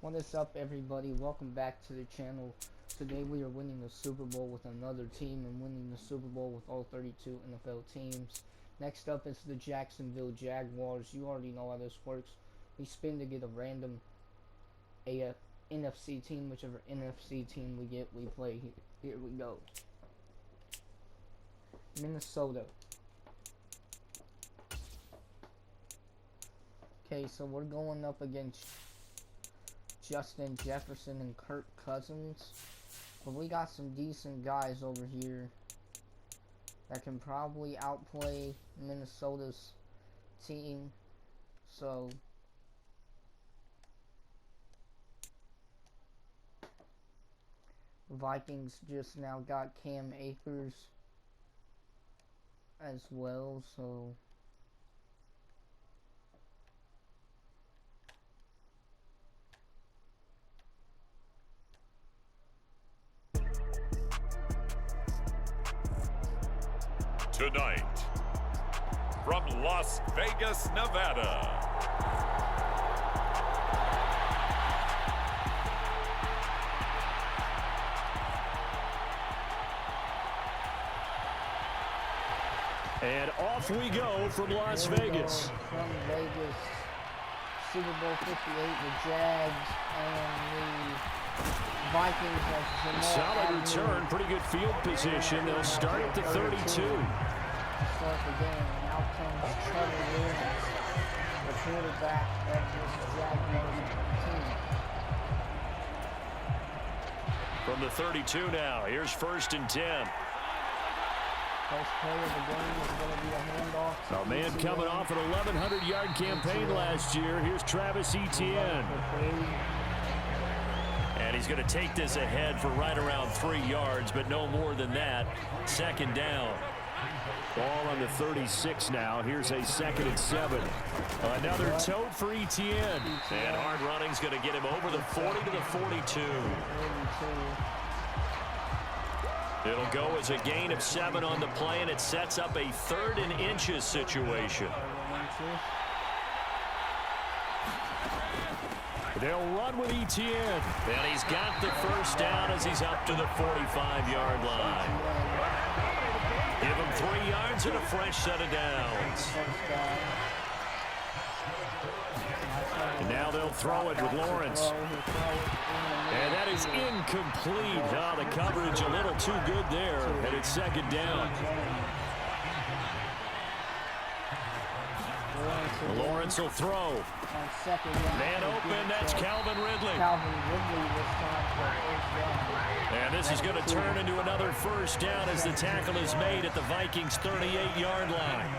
What is up, everybody? Welcome back to the channel. Today we are winning the Super Bowl with another team and winning the Super Bowl with all 32 NFL teams. Next up is the Jacksonville Jaguars. You already know how this works. We spin to get a random NFC team. Whichever NFC team we get, we play. Here we go. Minnesota. Okay, so we're going up against Justin Jefferson and Kirk Cousins, but we got some decent guys over here that can probably outplay Minnesota's team. So Vikings just now got Cam Akers as well, so tonight, from Las Vegas, Nevada, and off we go from Las Vegas. From Vegas, Super Bowl 58, the Jags and the Vikings. Solid return, pretty good field position. They'll start at the 32. Start the game, and out comes Trevor Williams, the quarterback of this Jaguars team. From the 32 now, here's 1st and 10. First play of the game is going to be a handoff. A man coming off an 1,100-yard campaign last year. Here's Travis Etienne. And he's going to take this ahead for right around 3 yards, but no more than that. 2nd down. Ball on the 36 now. Here's a 2nd and 7. Another tote for Etienne. And hard running's going to get him over the 40 to the 42. It'll go as a gain of 7 on the play, and it sets up a 3rd and inches situation. They'll run with Etienne. And he's got the 1st down as he's up to the 45-yard line. Give him 3 yards and a fresh set of downs. And now they'll throw it with Lawrence. And that is incomplete. Oh, the coverage a little too good there. And it's 2nd down. Lawrence will throw. Man open, that's Calvin Ridley. And this is going to turn into another 1st down as the tackle is made at the Vikings' 38-yard line.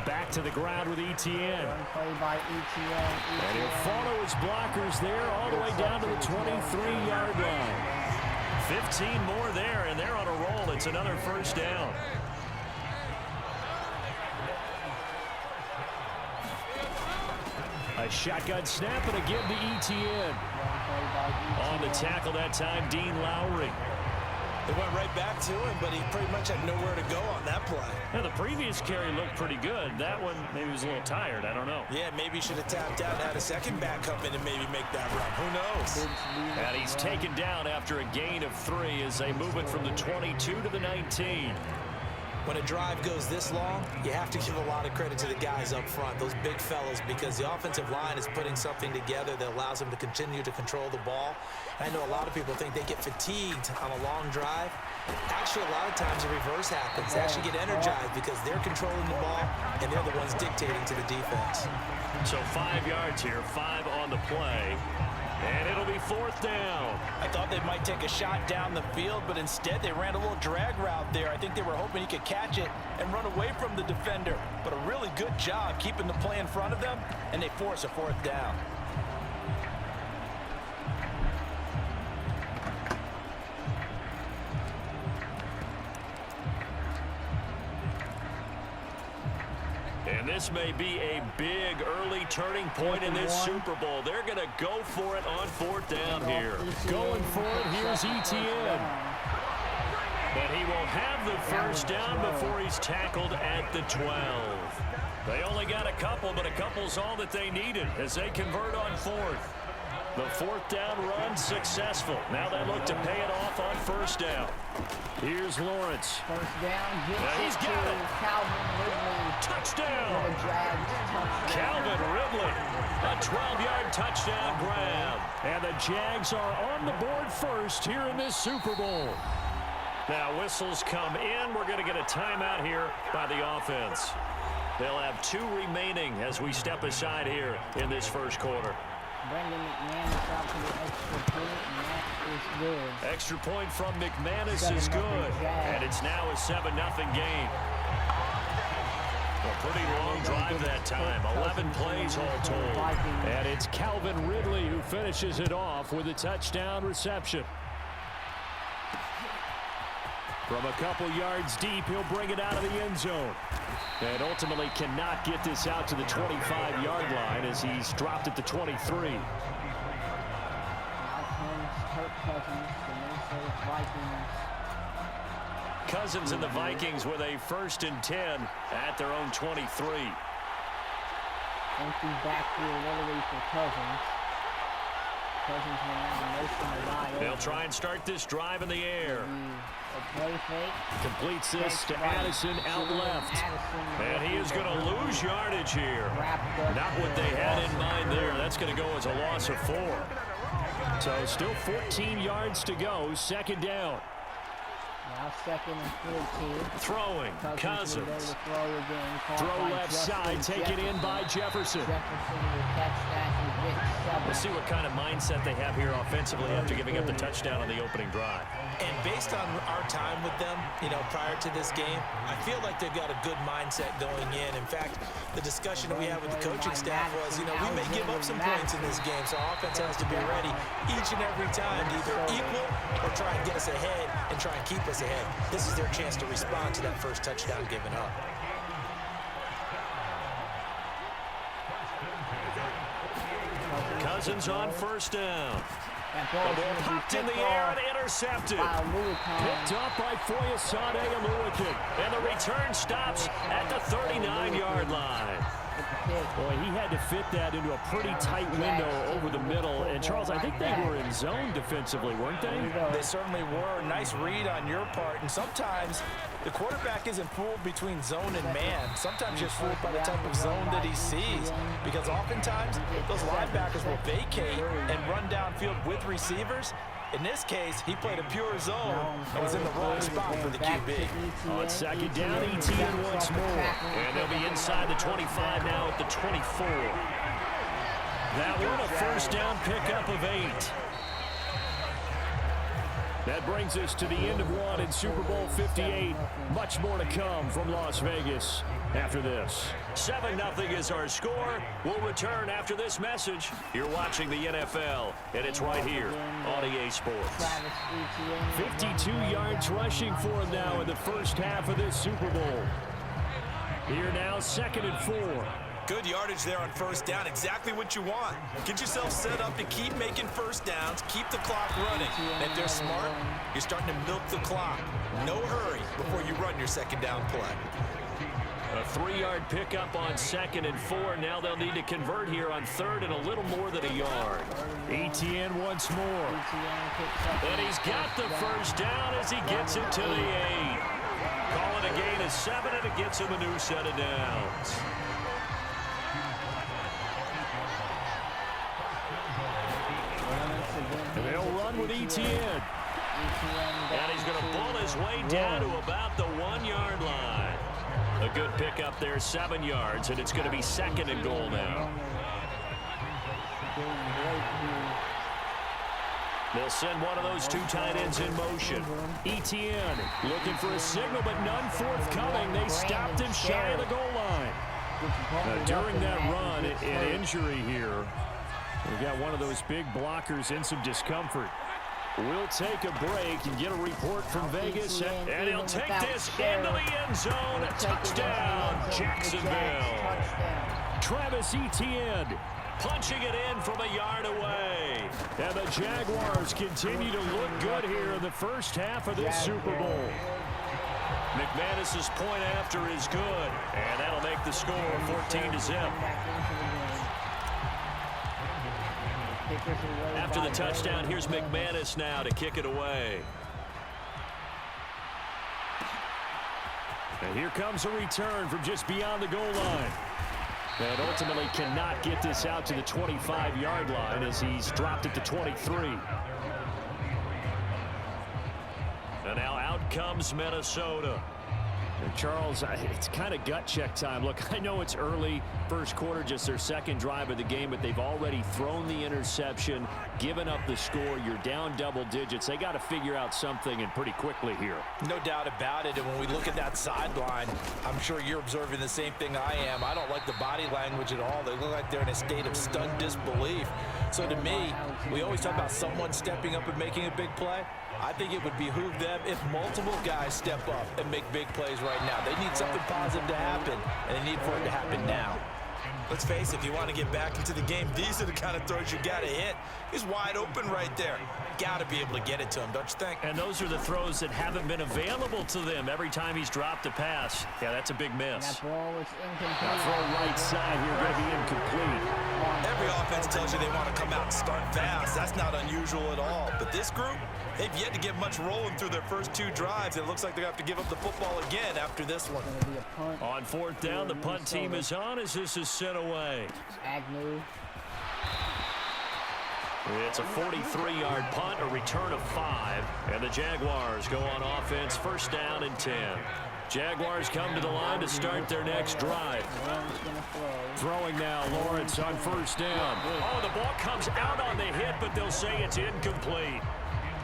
Back to the ground with Etienne. And he'll follow his blockers there all the way down to the 23-yard line. 15 more there, and they're on a roll. It's another 1st down. A shotgun snap and a give to Etienne. On the tackle that time, Dean Lowry. They went right back to him, but he pretty much had nowhere to go on that play. Now, the previous carry looked pretty good. That one, maybe was a little tired. I don't know. Yeah, maybe he should have tapped out and had a second back come in and maybe make that run. Who knows? And he's taken down after a gain of 3 as they move it from the 22 to the 19. When a drive goes this long, you have to give a lot of credit to the guys up front, those big fellas, because the offensive line is putting something together that allows them to continue to control the ball. I know a lot of people think they get fatigued on a long drive. Actually, a lot of times the reverse happens. They actually get energized because they're controlling the ball, and they're the ones dictating to the defense. So 5 yards here, 5 on the play. And it'll be 4th down. I thought they might take a shot down the field, but instead they ran a little drag route there. I think they were hoping he could catch it and run away from the defender. But a really good job keeping the play in front of them, and they force a 4th down. And this may be a big early turning point in this Super Bowl. They're going to go for it on 4th down here. Going for it, here's Etienne. But he will have the first down before he's tackled at the 12. They only got a couple almost all that they needed as they convert on fourth. The fourth down run successful. Now they look to pay it off on first down. Here's Lawrence. First down. He's got it. Calvin Ridley. Touchdown. For the Jags. Touchdown. Calvin Ridley. A 12-yard touchdown grab. And the Jags are on the board first here in this Super Bowl. Now whistles come in. We're going to get a timeout here by the offense. They'll have 2 remaining as we step aside here in this first quarter. Brendan McManus out to the extra point, and that is good. Extra point from McManus is good. And it's now a 7-0 game. A pretty long drive that time. 11 plays all told. And it's Calvin Ridley who finishes it off with a touchdown reception. From a couple yards deep, he'll bring it out of the end zone. And ultimately cannot get this out to the 25-yard line as he's dropped at the 23. Now comes Kirk Cousins, the Minnesota Vikings. Cousins and the Vikings with a 1st and 10 at their own 23. Empty backfield literally for Cousins. Cousins will now motion the guy over. They'll try and start this drive in the air. A play fake. Completes this to Addison out left. And he is going to lose yardage here. Not what they had in mind there. That's going to go as a loss of 4. So still 14 yards to go. 2nd down. Now 2nd and 14. Throwing. Cousins. Throw left side. Taken in by Jefferson. Jefferson will catch that and get 7. We'll see what kind of mindset they have here offensively after giving up the touchdown on the opening drive. And based on our time with them, prior to this game, I feel like they've got a good mindset going in. In fact, the discussion that we had with the coaching staff was, we may give up some points in this game, so our offense has to be ready each and every time to either equal or try and get us ahead and try and keep us ahead. This is their chance to respond to that first touchdown given up. Cousins on first down. The ball popped in the air and intercepted. Picked up by Foyesade Oluwakin. And the return stops at the 39-yard line. Boy, he had to fit that into a pretty tight window over the middle. And, Charles, I think they were in zone defensively, weren't they? They certainly were. Nice read on your part. And sometimes the quarterback isn't fooled between zone and man. Sometimes you're fooled by the type of zone that he sees. Because oftentimes, those linebackers will vacate and run downfield with receivers. In this case, he played a pure zone and was in the wrong spot for the QB. On 2nd down, Etienne once more. And they'll be inside the 25 now at the 24. That one a first down pickup of 8. That brings us to the end of one in Super Bowl 58. Much more to come from Las Vegas after this. 7-0 is our score. We'll return after this message. You're watching the NFL, and it's right here on EA Sports. 52 yards rushing for him now in the first half of this Super Bowl. Here now, 2nd and 4. Good yardage there on first down. Exactly what you want. Get yourself set up to keep making first downs, keep the clock running. And if they're smart, you're starting to milk the clock. No hurry before you run your 2nd down play. A 3-yard pickup on 2nd and 4. Now they'll need to convert here on 3rd and a little more than a yard. Etienne once more. And he's got the first down as he gets it to the 8. Call it a gain of 7, and it gets him a new set of downs. And they'll run with Etienne. And he's going to pull his way down to about the 1-yard line. A good pickup there, 7 yards, and it's going to be 2nd and goal now. They'll send one of those 2 tight ends in motion. Etienne looking for a signal, but none forthcoming. They stopped him shy of the goal line. Now, during that run, an injury here. We got one of those big blockers in some discomfort. We'll take a break and get a report from Vegas, and he'll take this into the end zone. A touchdown, Jacksonville. Travis Etienne punching it in from a yard away. And the Jaguars continue to look good here in the first half of this Super Bowl. McManus's point after is good, and that'll make the score 14-0. After the touchdown, here's McManus now to kick it away. And here comes a return from just beyond the goal line. And ultimately cannot get this out to the 25-yard line as he's dropped it to 23. And now out comes Minnesota. And Charles, it's kind of gut check time. Look, I know it's early, first quarter, just their second drive of the game, but they've already thrown the interception, given up the score. You're down double digits. They got to figure out something, and pretty quickly here. No doubt about it. And when we look at that sideline, I'm sure you're observing the same thing I am. I don't like the body language at all. They look like they're in a state of stunned disbelief. So to me, we always talk about someone stepping up and making a big play. I think it would behoove them if multiple guys step up and make big plays right now. They need something positive to happen, and they need for it to happen now. Let's face it, if you want to get back into the game, these are the kind of throws you got to hit. He's wide open right there. Got to be able to get it to him, don't you think? And those are the throws that haven't been available to them every time he's dropped a pass. Yeah, that's a big miss. That ball was incomplete. Now throw right side here, going to be incomplete. Every offense tells you they want to come out and start fast. That's not unusual at all. But this group, they've yet to get much rolling through their first two drives. It looks like they're going to have to give up the football again after this one. On fourth down, the punt team is on as this is sent away. Agnew. It's a 43-yard punt, a return of 5, and the Jaguars go on offense, first down and 10. Jaguars come to the line to start their next drive. Throwing now, Lawrence on first down. Oh, the ball comes out on the hit, but they'll say it's incomplete.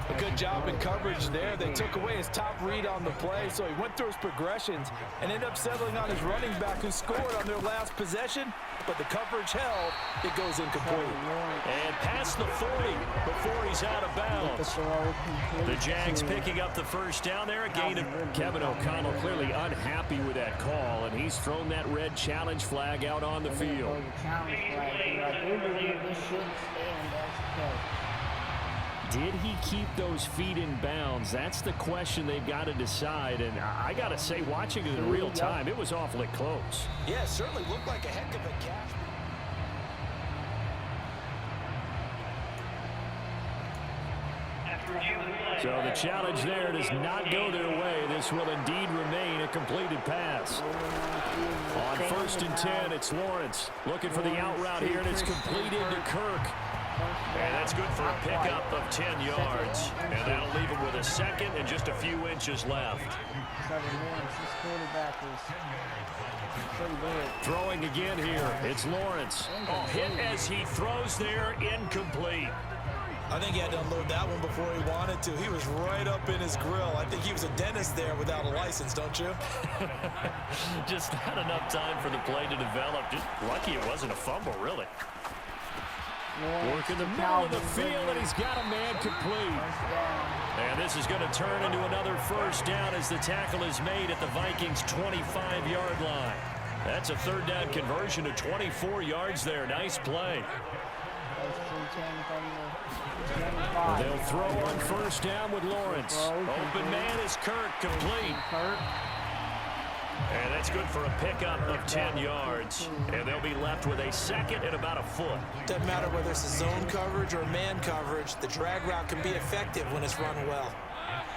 A good job in coverage there. They took away his top read on the play, so he went through his progressions and ended up settling on his running back who scored on their last possession, but the coverage held. It goes incomplete. And past the 40 before he's out of bounds. The Jags picking up the first down there. A gain of Kevin O'Connell clearly unhappy with that call, and he's thrown that red challenge flag out on the field. Did he keep those feet in bounds? That's the question they've got to decide. And I got to say, watching it in real time, it was awfully close. Yeah, it certainly looked like a heck of a catch. So the challenge there does not go their way. This will indeed remain a completed pass. On first and 10, it's Lawrence looking for the out route here, and it's completed to Kirk. And that's good for a pickup of 10 yards. And that'll leave him with a second and just a few inches left. Throwing again here. It's Lawrence. Oh, hit as he throws there, incomplete. I think he had to unload that one before he wanted to. He was right up in his grill. I think he was a dentist there without a license, don't you? Just not enough time for the play to develop. Just lucky it wasn't a fumble, really. Work in the middle of the field, and he's got a man complete. And this is going to turn into another first down as the tackle is made at the Vikings' 25-yard line. That's a third down conversion to 24 yards there. Nice play. They'll throw on first down with Lawrence. Open man is Kirk, complete. And that's good for a pickup of 10 yards. And they'll be left with a second and about a foot. Doesn't matter whether it's a zone coverage or man coverage, the drag route can be effective when it's run well.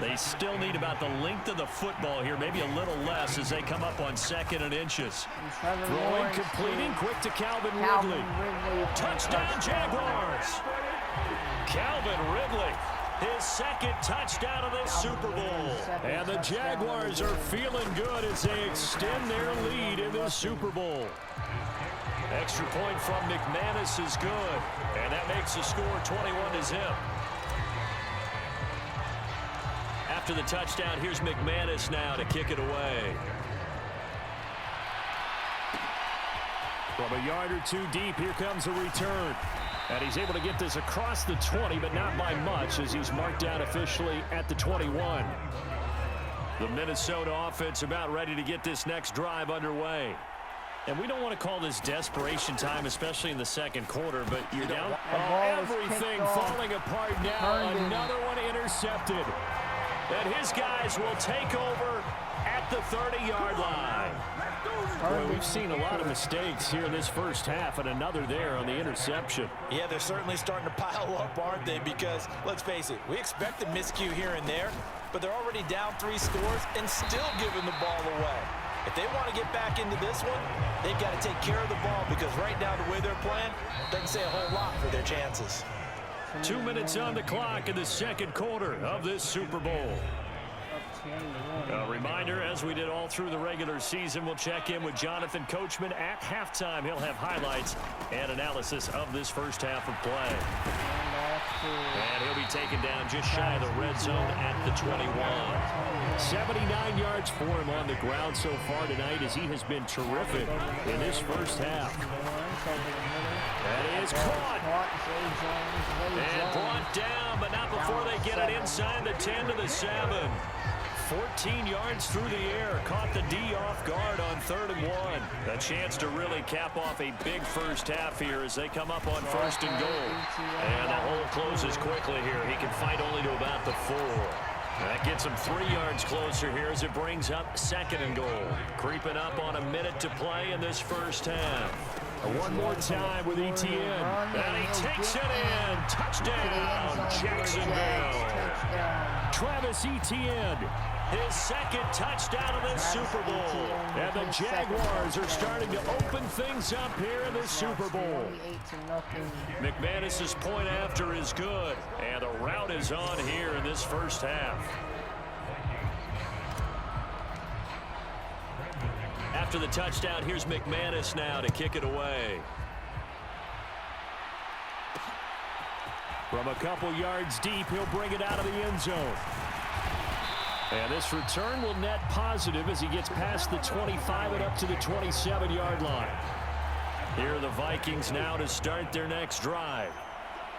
They still need about the length of the football here, maybe a little less as they come up on second and inches. Throwing, completing, quick to Calvin Ridley. Touchdown, Jaguars! Calvin Ridley, his second touchdown of the Super Bowl. And the Jaguars are feeling good as they extend their lead in the Super Bowl. Extra point from McManus is good, and that makes the score 21-0. After the touchdown, here's McManus now to kick it away. From a yard or two deep, here comes a return. And he's able to get this across the 20, but not by much as he's marked down officially at the 21. The Minnesota offense about ready to get this next drive underway. And we don't want to call this desperation time, especially in the second quarter, but you're down. Everything falling apart now. Another one intercepted. And his guys will take over at the 30-yard line. Boy, we've seen a lot of mistakes here in this first half, and another there on the interception. Yeah, they're certainly starting to pile up, aren't they? Because, let's face it, we expect a miscue here and there, but they're already down 3 scores and still giving the ball away. If they want to get back into this one, they've got to take care of the ball because right now the way they're playing doesn't say a whole lot for their chances. 2 minutes on the clock in the second quarter of this Super Bowl. A reminder, as we did all through the regular season, we'll check in with Jonathan Coachman at halftime. He'll have highlights and analysis of this first half of play. And he'll be taken down just shy of the red zone at the 21. 79 yards for him on the ground so far tonight as he has been terrific in this first half. That is caught. And brought down, but not before they get it inside the 10 to the 7. 14 yards through the air. Caught the D off guard on 3rd and 1. A chance to really cap off a big first half here as they come up on 1st and goal. And the hole closes quickly here. He can fight only to about the 4. That gets him 3 yards closer here as it brings up 2nd and goal. Creeping up on a minute to play in this first half. One more time with Etienne. And he takes it in. Touchdown, Jacksonville. Travis Etienne, his 2nd touchdown of the Super Bowl. And the Jaguars are starting to open things up here in the Super Bowl. McManus's point after is good. And the route is on here in this first half. After the touchdown, here's McManus now to kick it away. From a couple yards deep, he'll bring it out of the end zone. And this return will net positive as he gets past the 25 and up to the 27-yard line. Here are the Vikings now to start their next drive.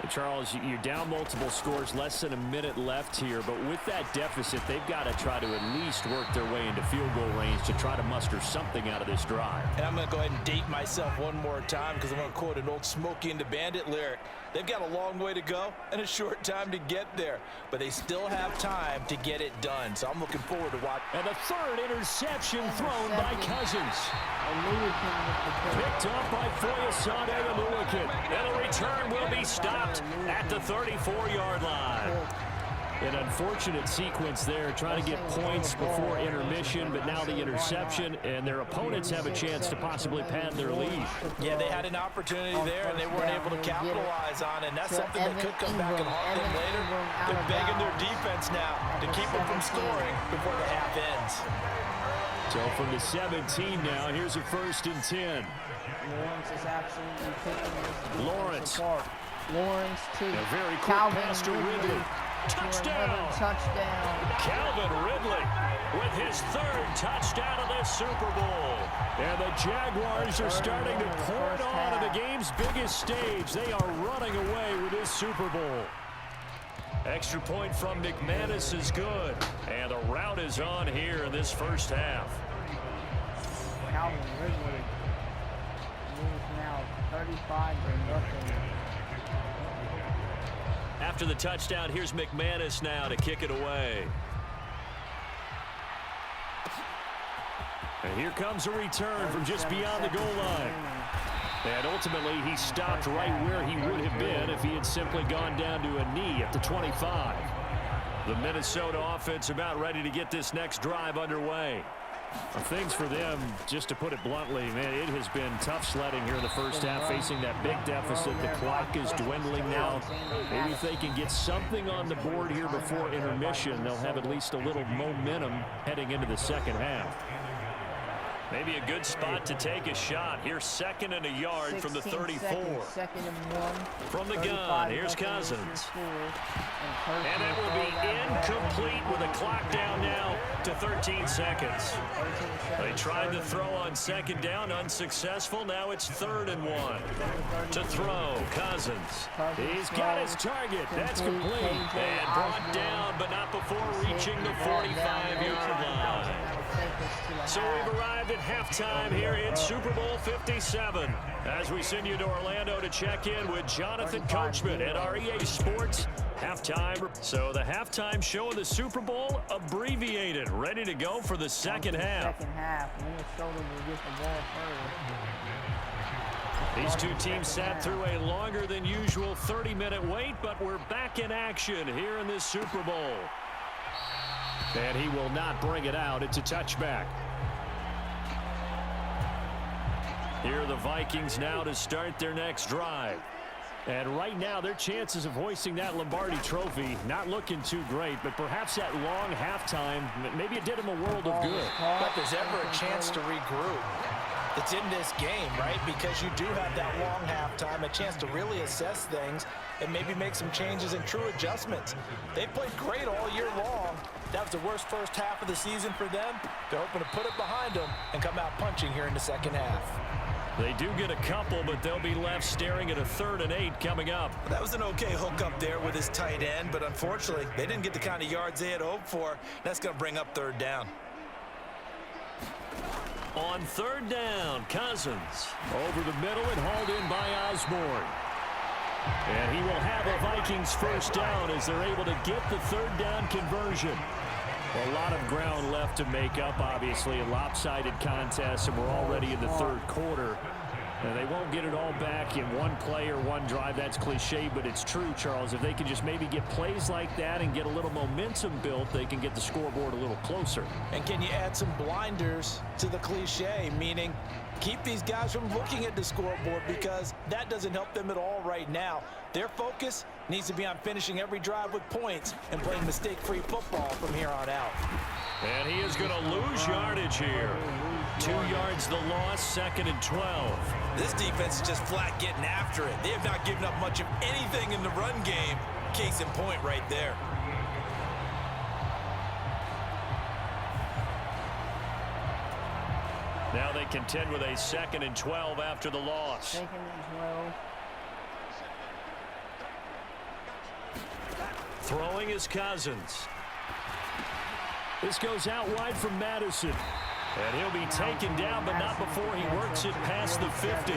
Charles, you're down multiple scores, less than a minute left here, but with that deficit, they've got to try to at least work their way into field goal range to try to muster something out of this drive. And I'm going to go ahead and date myself one more time because I'm going to quote an old Smokey and the Bandit lyric. They've got a long way to go and a short time to get there, but they still have time to get it done. So I'm looking forward to watching. And the 3rd interception thrown by Cousins. Picked up by Foyesade Oluwakin. And the return will be stopped at the 34-yard line. An unfortunate sequence there, trying to get points before intermission, but now the interception, and their opponents have a chance to possibly pad their lead. Yeah, they had an opportunity there, and they weren't able to capitalize on it, and that's something that could come back and haunt them later. They're begging their defense now to keep them from scoring before the half ends. So from the 17 now, here's a 1st and 10. Lawrence is absolutely picking this. Lawrence. Lawrence to a very quick Calvin pass to Ridley. Touchdown. Calvin Ridley with his 3rd touchdown of this Super Bowl. And the Jaguars are starting to pour it on to the game's biggest stage. They are running away with this Super Bowl. Extra point from McManus is good. And the route is on here in this first half. Calvin Ridley moves now 35 to nothing. After the touchdown, here's McManus now to kick it away. And here comes a return from just beyond the goal line. And ultimately, he stopped right where he would have been if he had simply gone down to a knee at the 25. The Minnesota offense about ready to get this next drive underway. Things for them, just to put it bluntly, man, it has been tough sledding here in the first half, facing that big deficit. The clock is dwindling now. Maybe if they can get something on the board here before intermission, they'll have at least a little momentum heading into the second half. Maybe a good spot to take a shot. Here's 2nd and a yard from the 34. 2nd and 1. From the gun, here's Cousins. And it will be incomplete with a clock down now to 13 seconds. They tried to throw on 2nd down, unsuccessful. Now it's 3rd and 1. To throw, Cousins. He's got his target. That's complete. And brought down, but not before reaching the 45-yard line. take us to the So half. we've arrived at halftime here in Super Bowl 57. As we send you to Orlando to check in with Jonathan Coachman at our EA Sports halftime. So the halftime show of the Super Bowl abbreviated, ready to go for the second half. Second half. Minnesota will get the ball first. These two teams sat through a longer than usual 30-minute wait, but we're back in action here in this Super Bowl. And he will not bring it out. It's a touchback. Here are the Vikings now to start their next drive. And right now, their chances of hoisting that Lombardi trophy not looking too great, but perhaps that long halftime, maybe it did him a world of good. But there's ever a chance to regroup. It's in this game, right? Because you do have that long halftime, a chance to really assess things and maybe make some changes and true adjustments. They played great all year long. That was the worst first half of the season for them. They're hoping to put it behind them and come out punching here in the second half. They do get a couple, but they'll be left staring at a 3rd and 8 coming up. That was an okay hook up there with his tight end, but unfortunately, they didn't get the kind of yards they had hoped for. That's going to bring up 3rd down. On 3rd down, Cousins over the middle and hauled in by Osborne. And he will have a Vikings first down as they're able to get the 3rd down conversion. A lot of ground left to make up, obviously, a lopsided contest, and we're already in the 3rd quarter. And they won't get it all back in one play or one drive. That's cliche, but it's true, Charles. If they can just maybe get plays like that and get a little momentum built, they can get the scoreboard a little closer. And can you add some blinders to the cliche, meaning keep these guys from looking at the scoreboard, because that doesn't help them at all right now. Their focus needs to be on finishing every drive with points and playing mistake-free football from here on out. And he is going to lose yardage here. 2 yards the loss, 2nd and 12. This defense is just flat getting after it. They have not given up much of anything in the run game. Case in point right there. Now they contend with a 2nd and 12 after the loss. 2nd and 12. Throwing is Cousins. This goes out wide from Madison. And he'll be taken down, but not before he works it past the 50.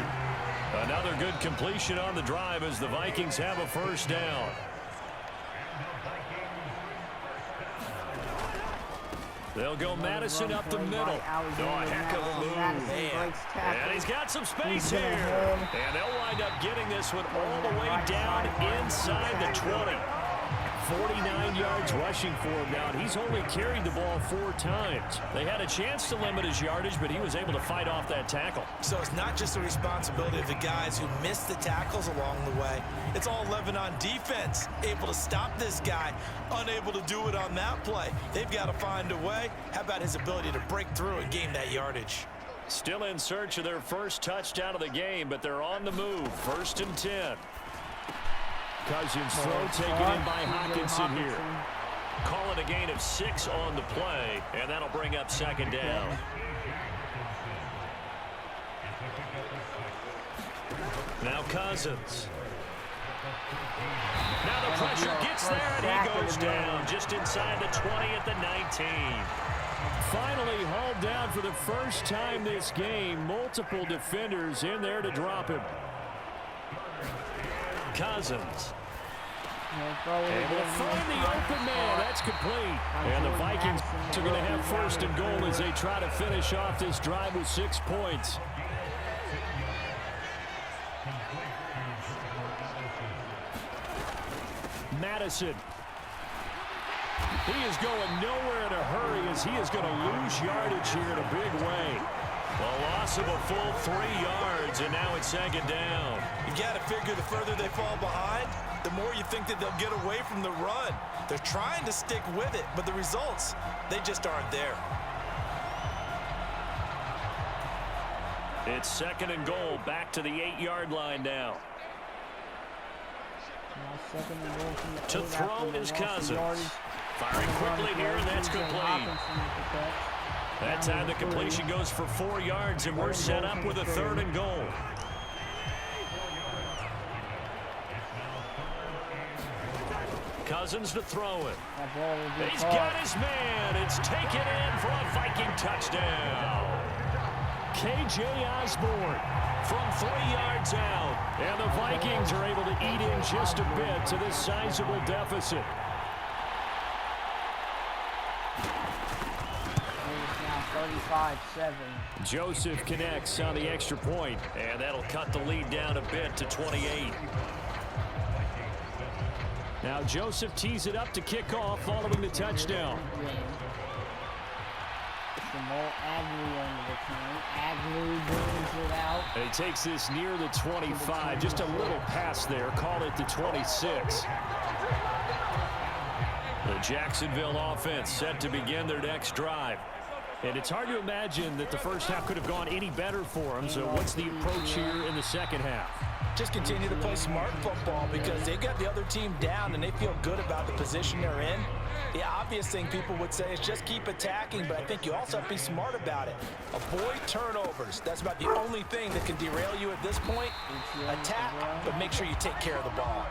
Another good completion on the drive as the Vikings have a first down. They'll go Madison up the middle. Oh, a heck of a move. And he's got some space here. And they'll wind up getting this one all the way down inside the 20. 49 yards rushing for him now, and he's only carried the ball 4 times. They had a chance to limit his yardage, but he was able to fight off that tackle. So it's not just the responsibility of the guys who missed the tackles along the way. It's all 11 on defense, able to stop this guy, unable to do it on that play. They've got to find a way. How about his ability to break through and gain that yardage? Still in search of their first touchdown of the game, but they're on the move. 1st and 10. Cousins throw taken in by Hawkinson here. Call it a gain of 6 on the play, and that'll bring up 2nd down. Now Cousins. Now the pressure gets there, and he goes down just inside the 20 at the 19. Finally hauled down for the first time this game. Multiple defenders in there to drop him. Cousins. And will find the open man. That's complete. And the Vikings are going to have 1st and goal as they try to finish off this drive with 6 points. Madison. He is going nowhere in a hurry as he is going to lose yardage here in a big way. A loss of a full 3 yards, and now it's 2nd down. You got to figure the further they fall behind, the more you think that they'll get away from the run. They're trying to stick with it, but the results, they just aren't there. It's 2nd and goal, back to the 8-yard line now. To throw is Cousins. Firing quickly here, and that's complete. That time the completion goes for 4 yards, and we're set up with a 3rd and goal. Cousins to throw it. That ball will be He's caught. got his man. It's taken in for a Viking touchdown. K.J. Osborne from 3 yards out. And the Vikings are able to eat in just a bit to this sizable deficit. It's now 35-7. Joseph connects on the extra point, and that'll cut the lead down a bit to 28. Now Joseph tees it up to kick off following the touchdown. Jamal Agnew on the return. Agnew brings it out. And he takes this near the 25, just a little pass there, call it the 26. The Jacksonville offense set to begin their next drive. And it's hard to imagine that the first half could have gone any better for them. So what's the approach here in the second half? Just continue to play smart football because they got the other team down and they feel good about the position they're in. The obvious thing people would say is just keep attacking, but I think you also have to be smart about it. Avoid turnovers. That's about the only thing that can derail you at this point. Attack, but make sure you take care of the ball.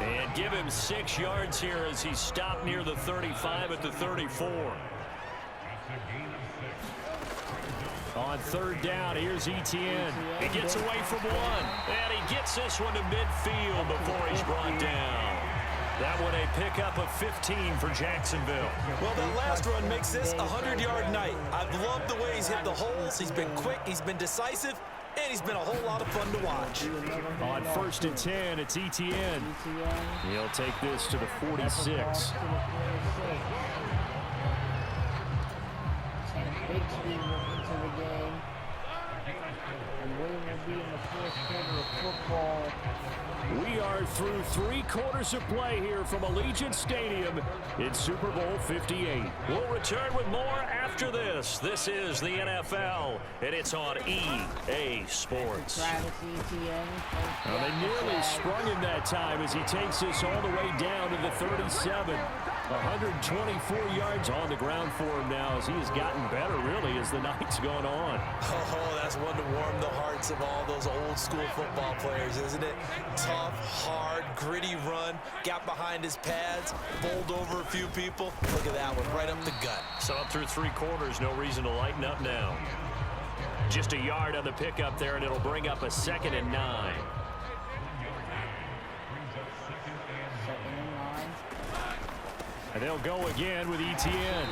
And give him 6 yards here as he stopped near the 35 at the 34. On third down, here's Etienne. He gets away from one, and he gets this one to midfield before he's brought down. That one a pickup of 15 for Jacksonville. Well, that last run makes this a 100-yard night. I've loved the way he's hit the holes. He's been quick, he's been decisive, and he's been a whole lot of fun to watch. On 1st and 10, it's Etienne. He'll take this to the 46. Bigsby into the game. And we will be in the fourth quarter of football. We are through 3 quarters of play here from Allegiant Stadium in Super Bowl 58. We'll return with more after this. This is the NFL, and it's on EA Sports. Travis Etienne. Well, they nearly sprung him that time as he takes this all the way down to the 37. 124 yards on the ground for him now as he has gotten better, really, as the night's gone on. Oh, that's one to warm the hearts of all those old-school football players, isn't it? Tough, hard, gritty run, got behind his pads, bowled over a few people. Look at that one, right up the gut. So up through 3 quarters, no reason to lighten up now. Just a yard on the pickup there, and it'll bring up a 2nd and 9. And they'll go again with Etienne.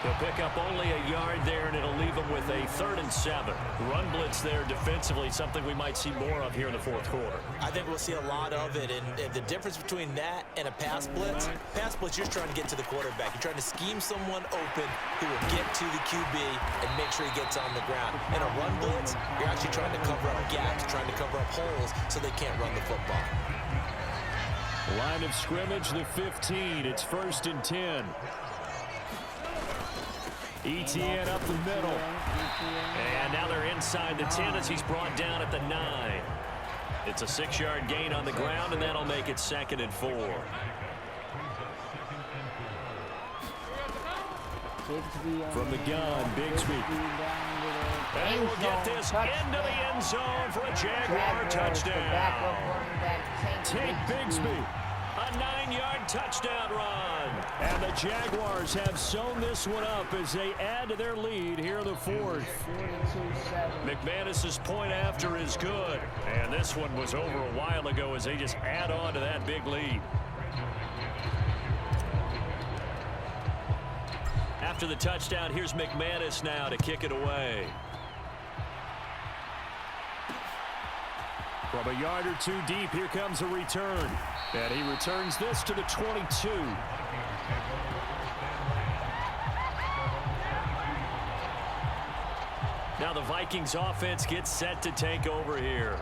He'll pick up only a yard there, and it'll leave him with a 3rd and 7. Run blitz there defensively, something we might see more of here in the 4th quarter. I think we'll see a lot of it, and the difference between that and a pass blitz, you're trying to get to the quarterback. You're trying to scheme someone open who will get to the QB and make sure he gets on the ground. In a run blitz, you're actually trying to cover up gaps, trying to cover up holes so they can't run the football. Line of scrimmage, the 15. It's 1st and 10. Etienne up the middle. And now they're inside the 10 as he's brought down at the 9. It's a 6-yard gain on the ground, and that'll make it 2nd and 4. From the gun, Bigsby. And he will get this into the end zone for a Jaguar touchdown. Take Bigsby. A 9-yard touchdown run. And the Jaguars have sewn this one up as they add to their lead here in the 4th. McManus's point after is good. And this one was over a while ago as they just add on to that big lead. After the touchdown, here's McManus now to kick it away. From a yard or 2 deep, here comes a return. And he returns this to the 22. Now the Vikings offense gets set to take over here.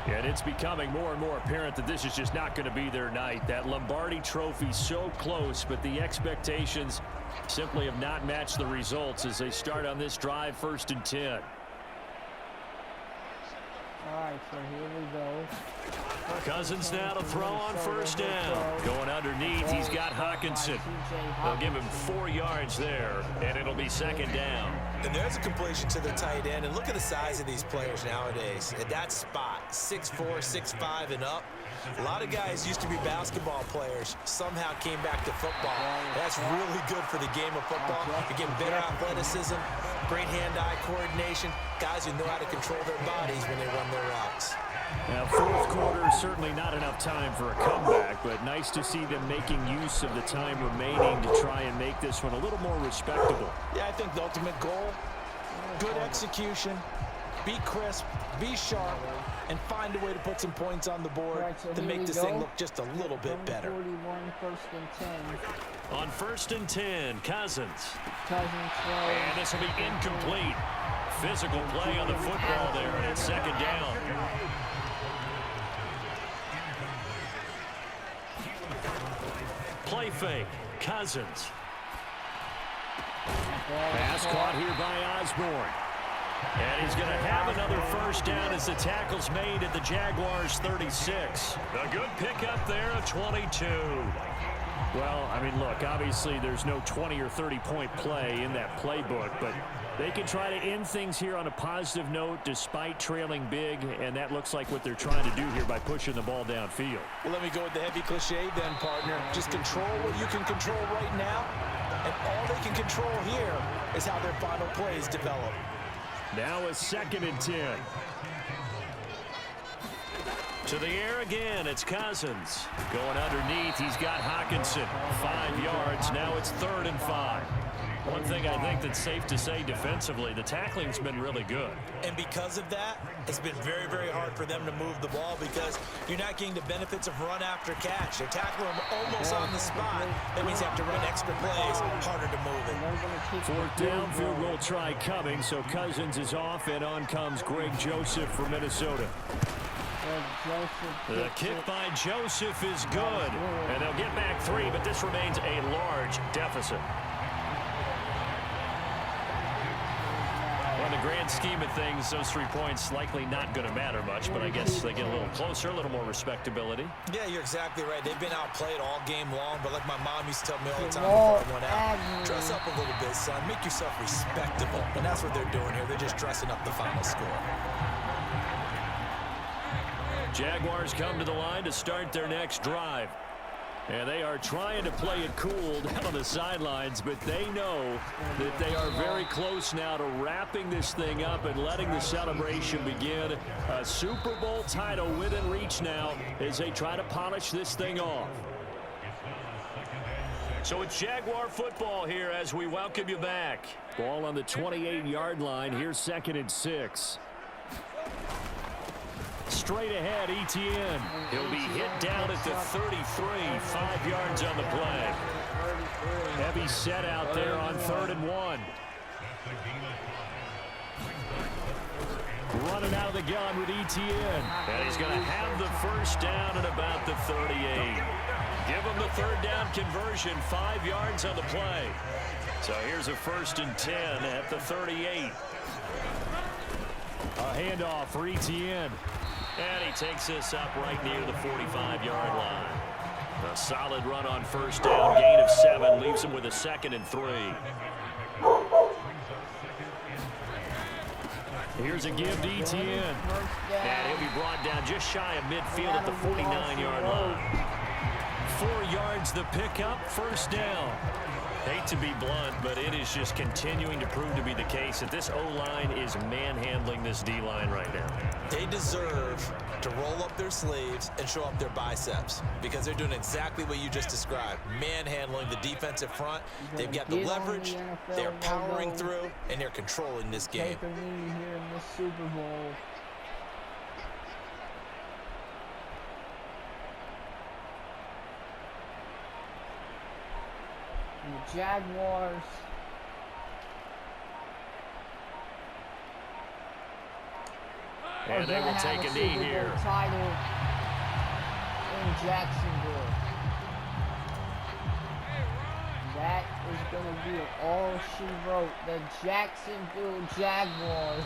And it's becoming more and more apparent that this is just not going to be their night. That Lombardi trophy so close, but the expectations simply have not matched the results as they start on this drive, 1st and 10. Alright, so here we go. Cousins now to throw on first down. Going underneath, he's got Hawkinson. They'll give him 4 yards there, and it'll be second down. And there's a completion to the tight end. And look at the size of these players nowadays. At that spot, 6'4", 6'5", and up. A lot of guys used to be basketball players, somehow came back to football. That's really good for the game of football. You get better athleticism, great hand-eye coordination, guys who know how to control their bodies when they run their routes. Now, fourth quarter, certainly not enough time for a comeback, but nice to see them making use of the time remaining to try and make this one a little more respectable. Yeah, I think the ultimate goal, good execution, be crisp, be sharp, and find a way to put some points on the board to make this thing look just a little bit better. 41, first and 10. On first and 10, Cousins. Cousins throws. And this will be incomplete. Physical play on the football there, and it's second down. Play fake, Cousins. Pass caught here by Osborne. And he's going to have another first down as the tackle's made at the Jaguars 36. A good pickup there, a 22. Well, I mean, look, obviously there's no 20 or 30-point play in that playbook, but they can try to end things here on a positive note despite trailing big, and that looks like what they're trying to do here by pushing the ball downfield. Well, let me go with the heavy cliche then, partner. Just control what you can control right now, and all they can control here is how their final plays develop. Now a second and 10. To the air again, it's Cousins. Going underneath, he's got Hawkinson. 5 yards, now it's 3rd and 5. One thing I think that's safe to say defensively, the tackling's been really good. And because of that, it's been very, very hard for them to move the ball because you're not getting the benefits of run after catch. They're tackling them almost on the spot. That means you have to run extra plays, harder to move it. 4th down, field goal try coming, so Cousins is off, and on comes Greg Joseph for Minnesota. The kick by Joseph is good, and they'll get back 3, but this remains a large deficit. In the grand scheme of things, those 3 points likely not going to matter much, but I guess they get a little closer, a little more respectability. Yeah, you're exactly right. They've been outplayed all game long, but like my mom used to tell me all the time before I went out, dress up a little bit, son. Make yourself respectable. And that's what they're doing here. They're just dressing up the final score. Jaguars come to the line to start their next drive. And they are trying to play it cool down on the sidelines, but they know that they are very close now to wrapping this thing up and letting the celebration begin. A Super Bowl title within reach now as they try to polish this thing off. So it's Jaguar football here as we welcome you back. Ball on the 28-yard line. Here's 2nd and 6. Straight ahead, Etienne. He'll be hit down at the 33, 5 yards on the play. Heavy set out there on 3rd and 1. Running out of the gun with Etienne. And he's going to have the first down at about the 38. Give him the 3rd down conversion, 5 yards on the play. So here's a 1st and 10 at the 38. A handoff for Etienne. And he takes this up right near the 45-yard line. A solid run on 1st down, gain of 7, leaves him with a 2nd and 3. Here's a give to Etienne. And he'll be brought down just shy of midfield at the 49-yard line. 4 yards the pickup, 1st down. Hate to be blunt, but it is just continuing to prove to be the case that this O-line is manhandling this D-line right now. They deserve to roll up their sleeves and show up their biceps because they're doing exactly what you just described, manhandling the defensive front. They've got the leverage, they're powering through, and they're controlling this game. Take a knee here in this Super Bowl. The Jaguars and they will take a knee here. Title in Jacksonville. That is going to be all she wrote. The Jacksonville Jaguars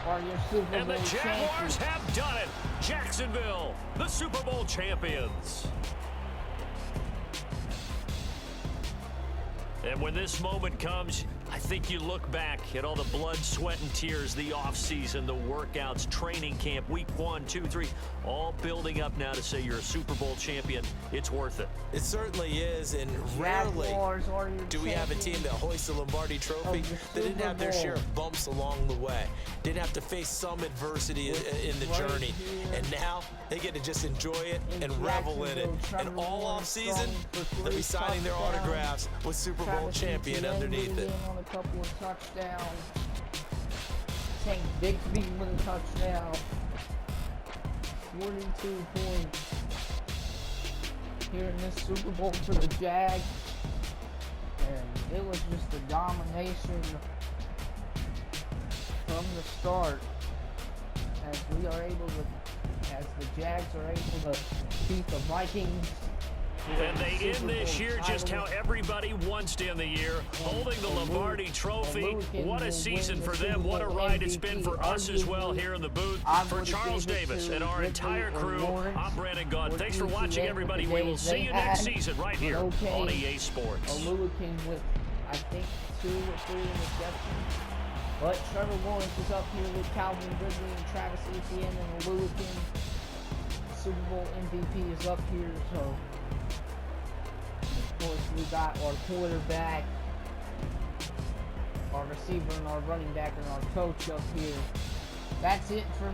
are your Super And Bowl the Jaguars champions. have done it. Jacksonville, the Super Bowl champions. And when this moment comes, I think you look back at all the blood, sweat, and tears, the offseason, the workouts, training camp, week 1, 2, 3, all building up now to say you're a Super Bowl champion. It's worth it. It certainly is, and rarely Jaguars are your do we have a team that hoists the Lombardi Trophy that didn't have their share of bumps along the way, didn't have to face some adversity in the journey, and now they get to just enjoy it and revel in it. And all off-season, they'll be signing their autographs with Super Bowl champion underneath it. On a couple of touchdowns. Tank Bixby with a touchdown. 42 points here in this Super Bowl for the Jags. And it was just a domination from the start as we are able to, as the Jags are able to beat the Vikings. And they end this year just how everybody wants to end the year, holding the Lombardi Trophy. What a season for them. What a ride it's been for us as well here in the booth. For Charles Davis and our entire crew, I'm Brandon Gunn. Thanks for watching, everybody. We will see you next season right here on EA Sports. O'Luakin with, I think, 2 or 3 interceptions. But Trevor Lawrence is up here with Calvin Ridley and Travis Etienne, and O'Luakin, Super Bowl MVP, is up here. So, of course, we got our quarterback, our receiver, and our running back, and our coach up here. That's it for me.